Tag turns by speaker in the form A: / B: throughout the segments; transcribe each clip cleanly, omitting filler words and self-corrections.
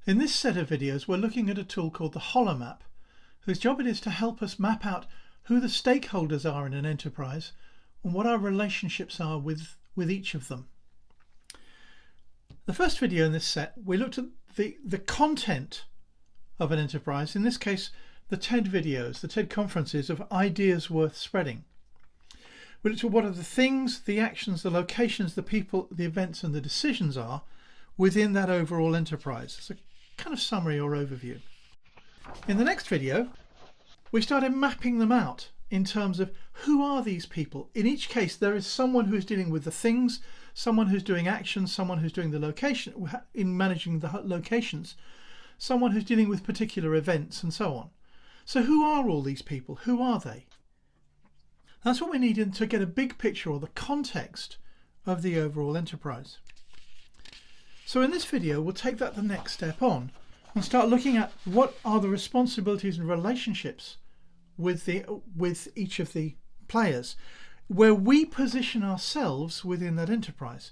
A: In this set of videos, we're looking at a tool called the Holomap, whose job it is to help us map out who the stakeholders are in an enterprise and what our relationships are with each of them. The first video in this set, we looked at the content of an enterprise, in this case the TED videos, the TED conferences of ideas worth spreading. We looked at what are the things, the actions, the locations, the people, the events and the decisions are within that overall enterprise. It's a kind of summary or overview. In the next video, we started mapping them out in terms of who are these people. In each case, there is someone who's dealing with the things, someone who's doing actions, someone who's doing the location, in managing the locations, someone who's dealing with particular events and so on. So who are all these people? Who are they? That's what we need to get a big picture or the context of the overall enterprise. So in this video, we'll take that the next step on and start looking at what are the responsibilities and relationships with each of the players, where we position ourselves within that enterprise.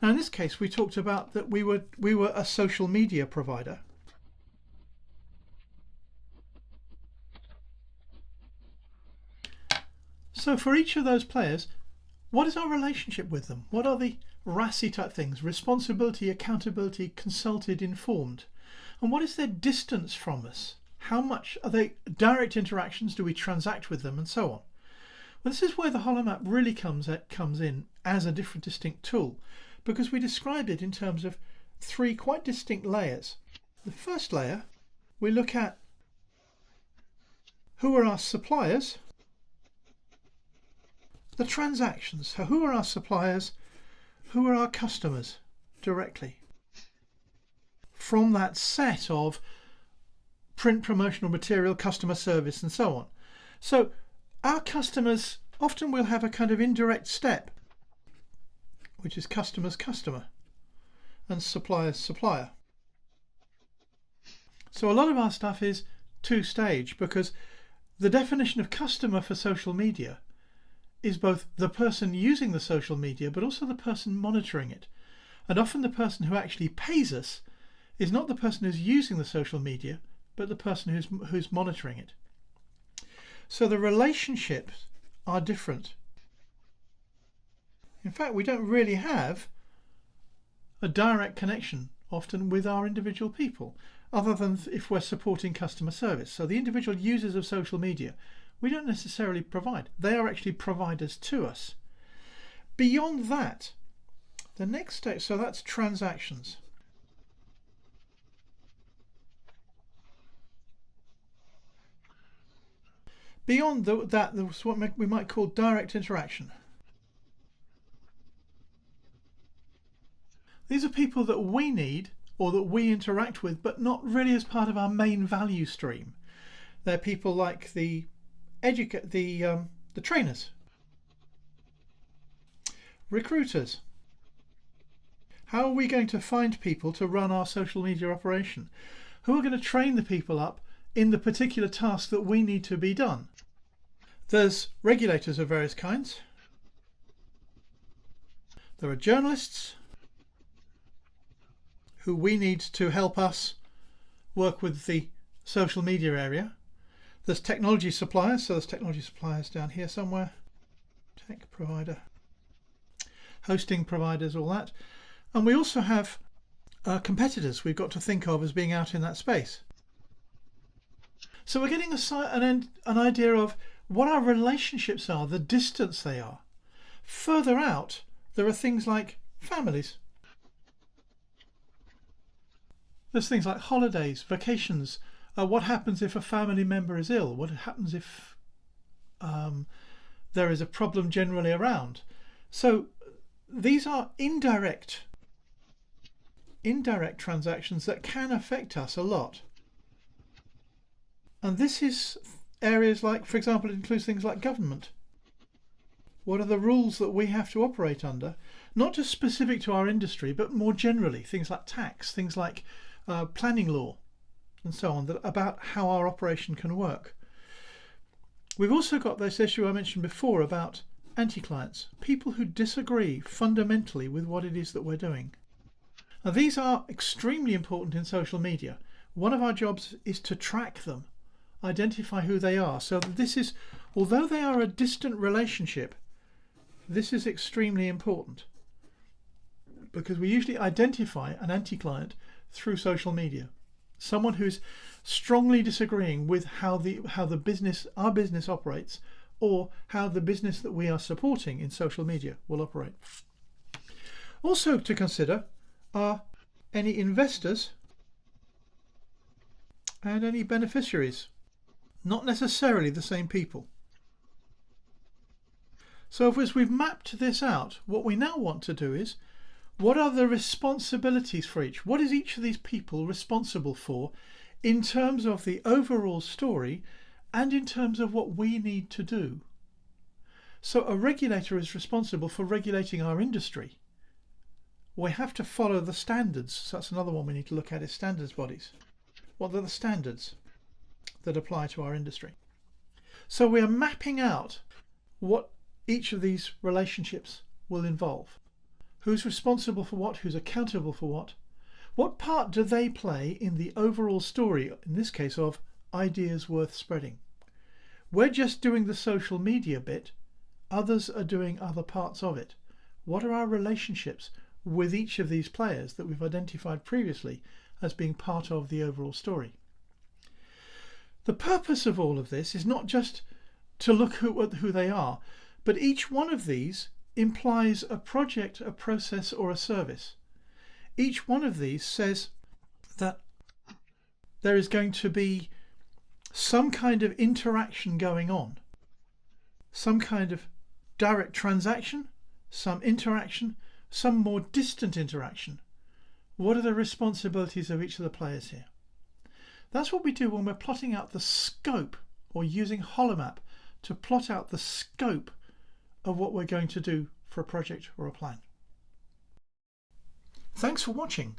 A: Now in this case, we talked about that we were a social media provider. So for each of those players, what is our relationship with them? What are the RASI type things? Responsibility, accountability, consulted, informed. And what is their distance from us? How much are they direct interactions? Do we transact with them and so on? Well, this is where the Holomap really comes in as a different distinct tool, because we describe it in terms of three quite distinct layers. The first layer, we look at who are our suppliers, the transactions. So who are our suppliers? Who are our customers directly? From that set of print, promotional material, customer service and so on. So our customers often will have a kind of indirect step, which is customer's customer and supplier's supplier. So a lot of our stuff is two-stage, because the definition of customer for social media is both the person using the social media but also the person monitoring it. And often the person who actually pays us is not the person who's using the social media, but the person who's monitoring it. So the relationships are different. In fact, we don't really have a direct connection often with our individual people, other than if we're supporting customer service. So the individual users of social media, we don't necessarily provide. They are actually providers to us. Beyond that, the next step, so that's transactions. Beyond that, there's what we might call direct interaction. These are people that we need or that we interact with, but not really as part of our main value stream. They're people like the trainers, recruiters. How are we going to find people to run our social media operation? Who are going to train the people up in the particular task that we need to be done? There's regulators of various kinds. There are journalists who we need to help us work with the social media area. There's technology suppliers, so there's technology suppliers down here somewhere. Tech provider, hosting providers, all that. And we also have competitors we've got to think of as being out in that space. So we're getting an idea of what our relationships are, the distance they are. Further out, there are things like families. There's things like holidays, vacations. What happens if a family member is ill? What happens if there is a problem generally around? So these are indirect transactions that can affect us a lot. And this is areas like, for example, it includes things like government. What are the rules that we have to operate under? Not just specific to our industry, but more generally, things like tax, things like planning law, and so on, about how our operation can work. We've also got this issue I mentioned before about anti-clients, people who disagree fundamentally with what it is that we're doing. Now, these are extremely important in social media. One of our jobs is to track them, identify who they are. So this is, although they are a distant relationship, this is extremely important because we usually identify an anti-client through social media. Someone who's strongly disagreeing with how our business operates, or how the business that we are supporting in social media will operate. Also to consider are any investors and any beneficiaries, not necessarily the same people. So as we've mapped this out, what we now want to do is, what are the responsibilities for each? What is each of these people responsible for in terms of the overall story and in terms of what we need to do? So a regulator is responsible for regulating our industry. We have to follow the standards. So that's another one we need to look at, is standards bodies. What are the standards that apply to our industry? So we are mapping out what each of these relationships will involve. Who's responsible for what? Who's accountable for what? What part do they play in the overall story, in this case of ideas worth spreading? We're just doing the social media bit. Others are doing other parts of it. What are our relationships with each of these players that we've identified previously as being part of the overall story? The purpose of all of this is not just to look who they are, but each one of these implies a project, a process, or a service. Each one of these says that there is going to be some kind of interaction going on, some kind of direct transaction, some interaction, some more distant interaction. What are the responsibilities of each of the players here? That's what we do when we're plotting out the scope, or using Holomap to plot out the scope of what we're going to do for a project or a plan. Thanks for watching.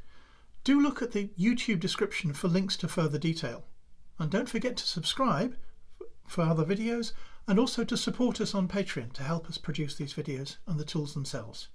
A: Do look at the YouTube description for links to further detail. And don't forget to subscribe for other videos, and also to support us on Patreon to help us produce these videos and the tools themselves.